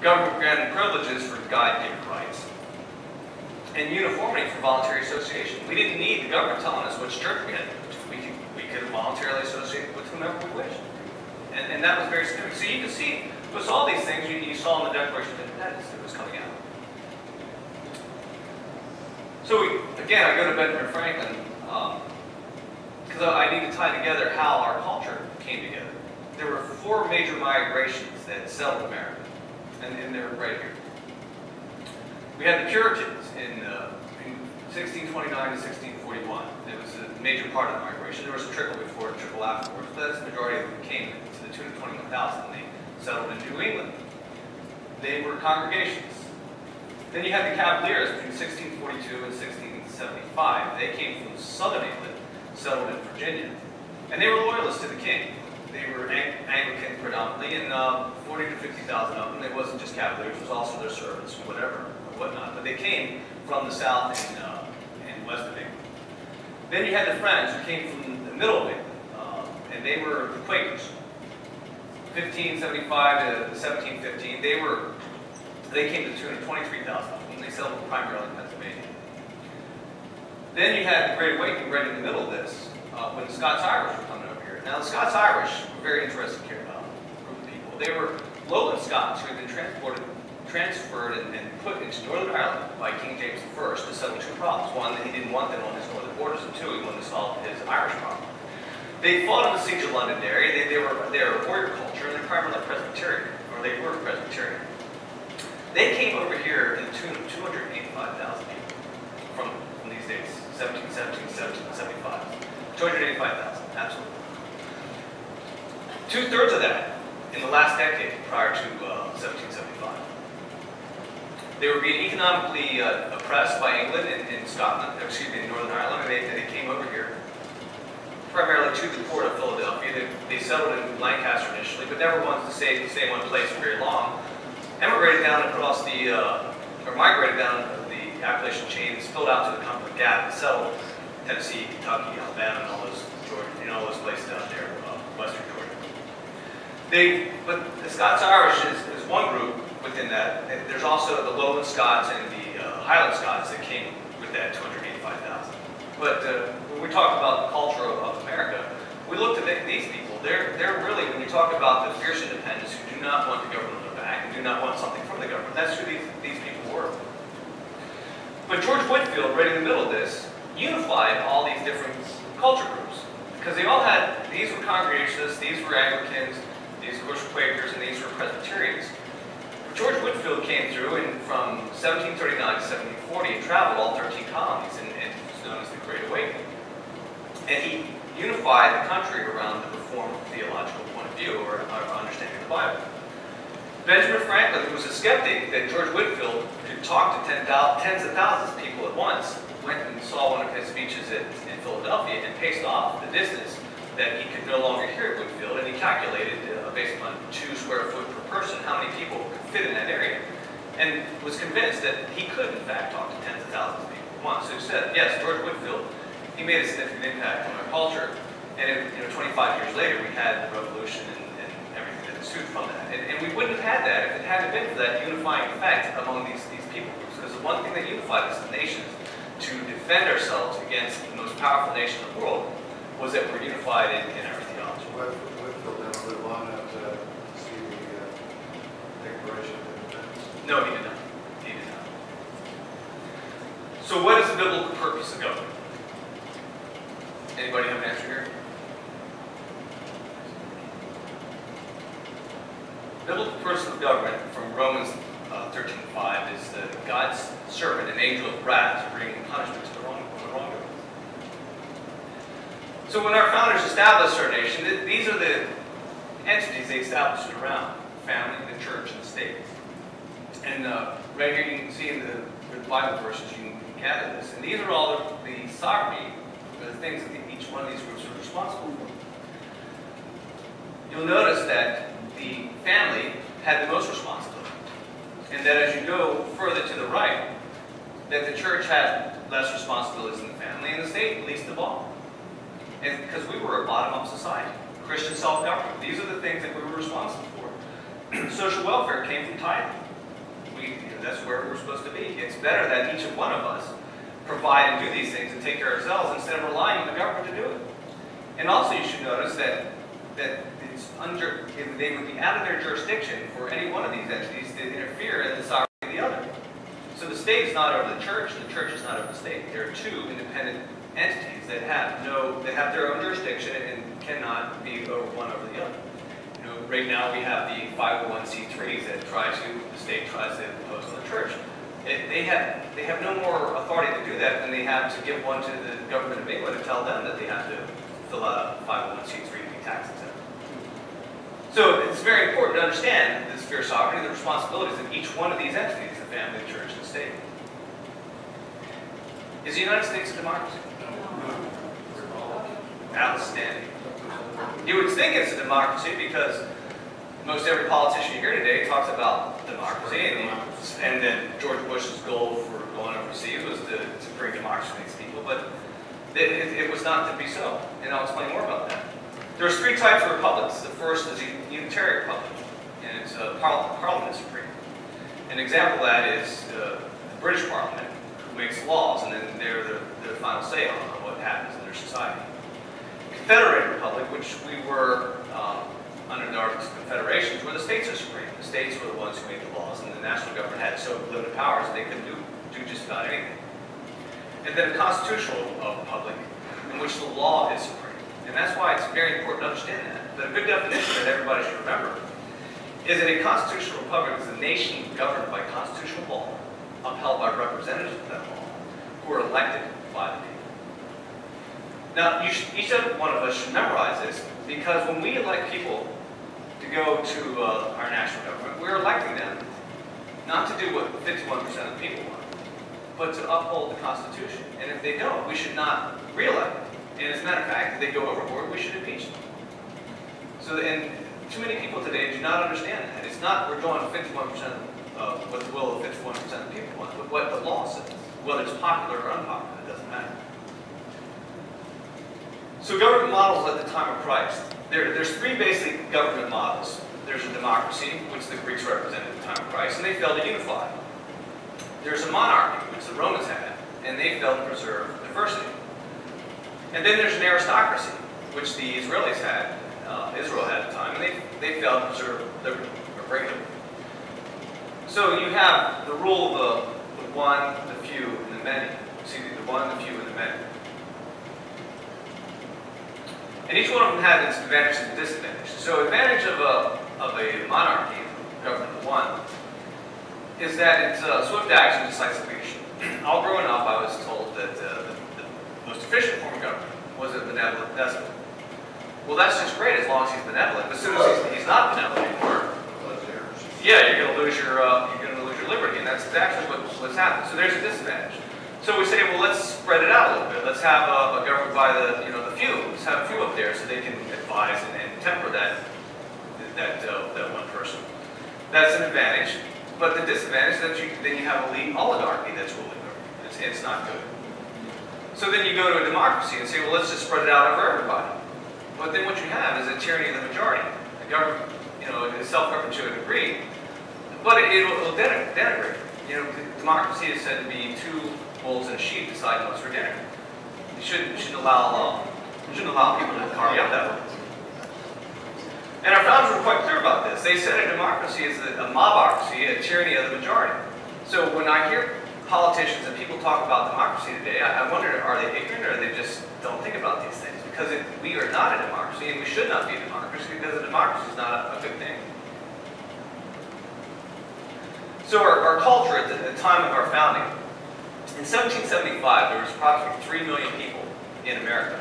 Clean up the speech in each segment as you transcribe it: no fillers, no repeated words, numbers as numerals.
government-granted privileges for God-given rights, and uniformity for voluntary association. We didn't need the government telling us which church we had to go to. We could voluntarily associate with whomever we wished. And that was very significant. So you can see, with all these things you saw in the Declaration of Independence that was coming out. So again, I go to Benjamin Franklin because I need to tie together how our culture came together. There were 4 major migrations that settled America, and they're right here. We had the Puritans in 1629 to 1641. It was a major part of the migration. There was a trickle before and a trickle afterwards, but that's the majority of them came to the tune of 21,000. They settled in New England. They were congregations. Then you had the Cavaliers between 1642 and 1675. They came from southern England, settled in Virginia, and they were loyalists to the king. They were Anglican predominantly, and 40 to 50,000 of them. It wasn't just Cavaliers; it was also their servants, whatever, or whatnot. But they came from the south and west of England. Then you had the Friends, who came from the middle of England, and they were the Quakers. 1575 to 1715, they came to the tune of 23,000 of them. They settled primarily in Pennsylvania. Then you had the Great Awakening right in the middle of this, when the Scots-Irish were coming over here. Now, the Scots-Irish were very interested group of people. They were lowland Scots who had been transferred and put into Northern Ireland by King James I to settle 2 problems. One, that he didn't want them on his northern borders, and 2, he wanted to solve his Irish problem. They fought in the Siege of Londonderry. They were a warrior culture, and they're primarily Presbyterian, or they were Presbyterian. They came over here in the tune of 285,000 people from these dates, 1717, 1775. 285,000, absolutely. 2/3 of that in the last decade prior to 1775. They were being economically oppressed by England and Scotland, excuse me, in Northern Ireland, and they came over here primarily to the port of Philadelphia. They settled in Lancaster initially, but never wanted to stay in one place for very long. Emigrated down across or migrated down the Appalachian chain, spilled out to the Cumberland Gap, and settled Tennessee, Kentucky, Alabama, and all those Georgia, all those places down there, western Georgia. But the Scots-Irish is one group within that. There's also the Lowland Scots and the Highland Scots that came with that 285,000. But when we talk about the culture of America, we looked at these people. They're really, when you talk about the fierce independents who do not want the government on their back and do not want something from the government, that's who these people were. But George Whitefield, right in the middle of this, unified all these different culture groups. Because they all had, these were Congregationists, these were Anglicans, these of course were Quakers, and these were Presbyterians. George Whitefield came through and from 1739 to 1740 and traveled all 13 colonies, and it was known as the Great Awakening. And he unified the country around the Reformed theological point of view, or understanding of the Bible. Benjamin Franklin, who was a skeptic that George Whitefield could talk to tens of thousands of people at once, went and saw one of his speeches in Philadelphia and paced off the distance that he could no longer hear at Whitefield, and he calculated, based on 2 square foot per person, how many people could fit in that area, and was convinced that he could, in fact, talk to tens of thousands of people at once. So he said, yes, George Whitefield, he made a significant impact on our culture, and 25 years later, we had the revolution and everything that ensued from that. And we wouldn't have had that if it hadn't been for that unifying effect among these people groups, because the one thing that unified us as nations to defend ourselves against the most powerful nation in the world was that we're unified in our theology. Whitefield never lived long enough to see the Declaration of Independence. No, he did not. He did not. So what is the biblical purpose of government? Anybody have an answer here? Biblical purpose of government from Romans 13:5 is that God's servant, an angel of wrath, to bring punishment to the wrongdoer. So when our founders established our nation, these are the entities they established it around: family, the church, and the state. And right here you can see in the Bible verses, you can gather this. And these are all the sovereignty, the things that each one of these groups are responsible for. You'll notice that the family had the most responsibility. And that as you go further to the right, that the church had less responsibilities than the family, and the state least of all. And because we were a bottom-up society, Christian self-government, these are the things that we were responsible for. Social welfare came from tithing. That's where we're supposed to be. It's better that each one of us provide and do these things and take care of ourselves instead of relying on the government to do it. And also you should notice that they would be out of their jurisdiction for any one of these entities to interfere in the sovereignty of the other. So the state is not over the church, and the church is not over the state. There are two independent entities that have their own jurisdiction and cannot be one over the other. Right now we have the 501c3s that the state tries to impose on the church. They have no more authority to do that than they have to give one to the government of England and tell them that they have to fill out a 501c3 to be tax exempt. So it's very important to understand the sphere of sovereignty, the responsibilities of each one of these entities, the family, the church, and the state. Is the United States a democracy? Outstanding. You would think it's a democracy because most every politician you hear today talks about democracy, and then George Bush's goal for going overseas was to bring democracy to these people, but it was not to be so, and I'll explain more about that. There's three types of republics. The first is a unitary republic, and it's a parliament is supreme. An example of that is the British Parliament, who makes laws, and then they're the final say on what happens in their society. Confederate republic, which we were under the Articles of Confederations, where the states are supreme. The states were the ones who made the laws, and the national government had so limited powers that they couldn't do just about anything. And then a constitutional republic, in which the law is supreme. And that's why it's very important to understand that. But a good definition that everybody should remember is that a constitutional republic is a nation governed by constitutional law, upheld by representatives of that law, who are elected by the people. Now, each one of us should memorize this, because when we elect people to go to our national government, we're electing them not to do what 51% of the people want, but to uphold the Constitution. And if they don't, we should not re-elect them. And as a matter of fact, if they go overboard, we should impeach them. So, and too many people today do not understand that. It's not we're doing 51% of what the will of 51% of the people want, but what the law says. Whether it's popular or unpopular, it doesn't matter. So government models at the time of Christ. There's three basic government models. There's a democracy, which the Greeks represented at the time of Christ, and they failed to unify. There's a monarchy, which the Romans had, and they failed to preserve diversity. And then there's an aristocracy, which the Israelis had, Israel had at the time, and they failed to preserve liberty or break liberty. So you have the rule of the one, the few, and the many. See, the one, the few, and the many. And each one of them had its advantages and disadvantages. So advantage of a monarchy, government of one, is that it's swift action, decisive leadership. All growing up, I was told that the most efficient form of government was a benevolent despot. Well, that's just great as long as he's benevolent. But as soon as he's not benevolent anymore, yeah, you're going to lose your liberty, and that's exactly what's happened. So there's a disadvantage. So we say, well, let's spread it out a little bit. Let's have a government by the few. Let's have a few up there so they can advise and temper that one person. That's an advantage. But the disadvantage is that then you have a lead oligarchy that's ruling over you. It's not good. So then you go to a democracy and say, well, let's just spread it out over everybody. But then what you have is a tyranny of the majority. The government, is self-perpetuating to a degree, but it'll denigrate. Democracy is said to be two wolves and a sheep deciding what's for dinner. You shouldn't allow people to carve you up that way. And our founders were quite clear about this. They said a democracy is a mobocracy, a tyranny of the majority. So when I hear politicians and people talk about democracy today, I wonder, are they ignorant or they just don't think about these things? Because we are not a democracy, and we should not be a democracy, because a democracy is not a good thing. So our culture at the time of our founding, in 1775, there was approximately 3 million people in America.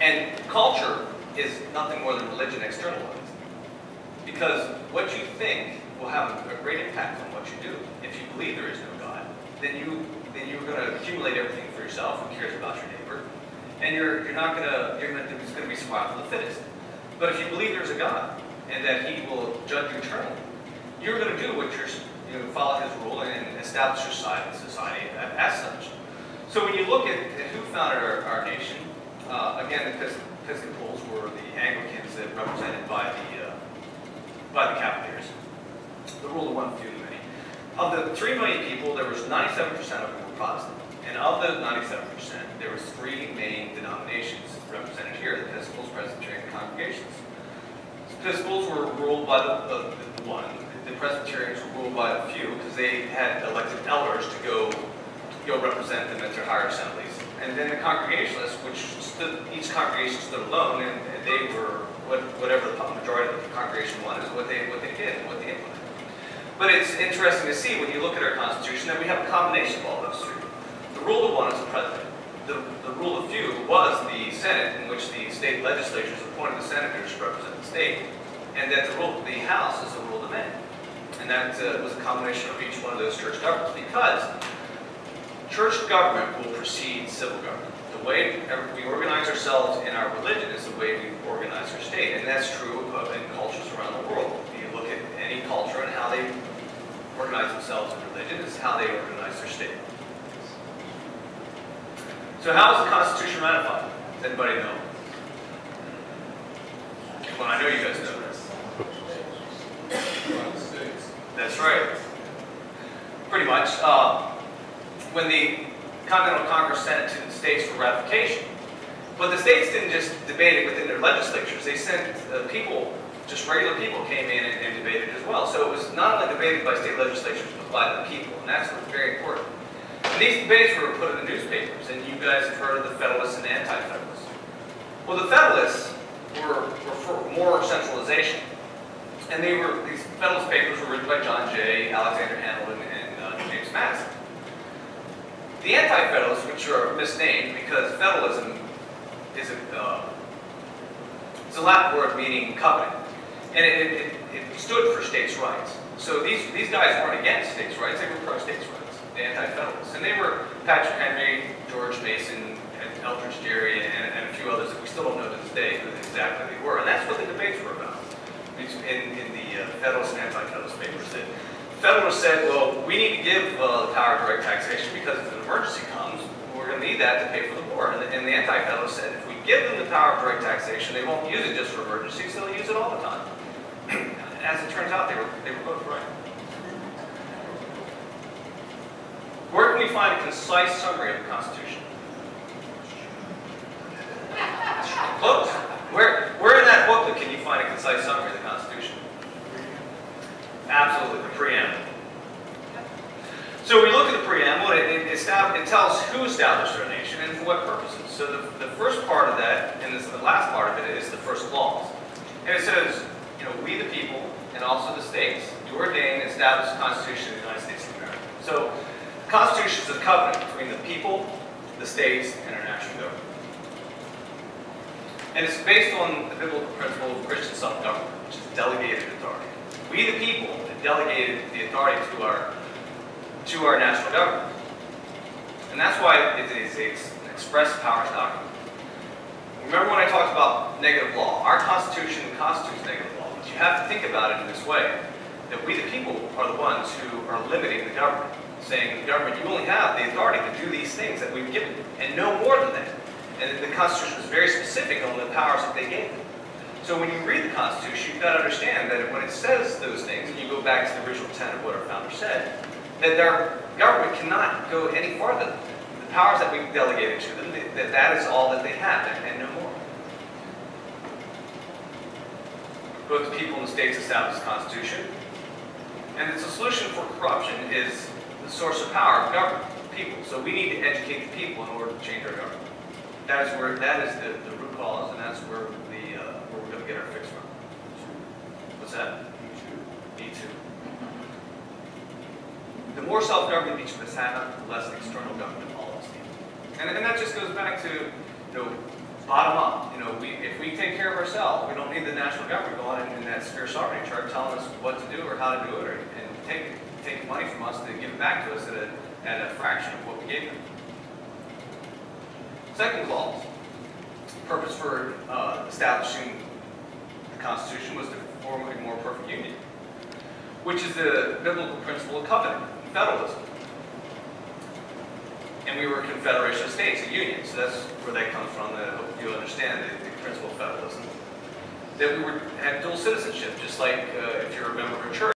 And culture is nothing more than religion externalized. Because what you think will have a great impact on what you do. If you believe there is no God, then you're going to accumulate everything for yourself. Who cares about your neighbor? And it's going to be survival of the fittest. But if you believe there's a God and that He will judge you eternally, you're going to do what follow His rule and establish your society as such. So when you look at who founded our nation, again, the Episcopals were the Anglicans that represented by the Cavaliers. the rule of one, few too many. Of the 3 million people, there was 97% of them were Protestant. And of those 97%, there was 3 main denominations represented here: the Episcopals, Presbyterian, and Congregations. The Episcopals were ruled by the one. The Presbyterians were ruled by a few because they had elected elders to go represent them at their higher assemblies. And then the Congregationalists, which each congregation stood alone, and they were whatever the majority of the congregation wanted, is what they did, what they implemented. But it's interesting to see when you look at our Constitution that we have a combination of all those three. The rule of one is the president. The rule of few was the Senate, in which the state legislatures appointed the senators to represent the state, and that the rule of the House is the rule of the men. And that was a combination of each one of those church governments, because church government will precede civil government. The way we organize ourselves in our religion is the way we organize our state, and that's true in cultures around the world. You look at any culture and how they organize themselves in religion is how they organize their state. So how is the Constitution ratified? Does anybody know? Well, I know you guys know this. That's right. Pretty much. When the Continental Congress sent it to the states for ratification, but the states didn't just debate it within their legislatures. They sent people, just regular people, came in and debated as well. So it was not only debated by state legislatures, but by the people, and that's what's very important. And these debates were put in the newspapers, and you guys have heard of the Federalists and Anti-Federalists. Well, the Federalists were for more centralization, and these Federalist papers were written by John Jay, Alexander Hamilton, and James Madison. The Anti-Federalists, which are misnamed because federalism is a Latin word meaning covenant, and it stood for states' rights. So these guys weren't against states' rights; they were pro-states' rights. The Anti-Federalists, and they were Patrick Henry, George Mason, and Eldridge Gerry, and a few others that we still don't know to this day who exactly they were. And that's what the debates were about in the Federalist and Anti-Federalist papers. That Federalists said, well, we need to give the power of direct taxation because if an emergency comes, we're going to need that to pay for the war. And the Anti-Federalists said, if we give them the power of direct taxation, they won't use it just for emergencies, they'll use it all the time. As it turns out, they were both right. Where can we find a concise summary of the Constitution? Close. Where in that booklet can you find a concise summary of the Constitution? Absolutely, the preamble. So we look at the preamble, and it tells who established our nation and for what purposes. So the first part of that, and the last part of it, is the first clause. And it says, we the people, and also the states, do ordain and establish the Constitution of the United States of America. So the Constitution is a covenant between the people, the states, and our national government. And it's based on the biblical principle of Christian self-government, which is delegated authority. We, the people, have delegated the authority to our national government. And that's why it is an express powers document. Remember when I talked about negative law? Our Constitution constitutes negative law, but you have to think about it in this way, that we, the people, are the ones who are limiting the government, saying, the government, you only have the authority to do these things that we've given you, and no more than that. And the Constitution was very specific on the powers that they gave them. So when you read the Constitution, you've got to understand that when it says those things, and you go back to the original intent of what our founder said, that our government cannot go any farther. The powers that we've delegated to them, that is all that they have, and no more. Both the people and the states establish the Constitution, and the solution for corruption is the source of power of government, people. So we need to educate the people in order to change our government. That is the root cause, and that's where we're going to get our fix from. What's that? Me too. The more self-government each of us have, the less external government all of us need. And that just goes back to, bottom up. If we take care of ourselves, we don't need the national government going in that sphere sovereignty chart telling us what to do or how to do it, and take money from us to give it back to us at a fraction of what we gave them. Second clause, purpose for establishing the Constitution was to form a more perfect union, which is the biblical principle of covenant, federalism. And we were a confederation of states, a union, so that's where that comes from. I hope you understand the principle of federalism. That we had dual citizenship, just like if you're a member of a church.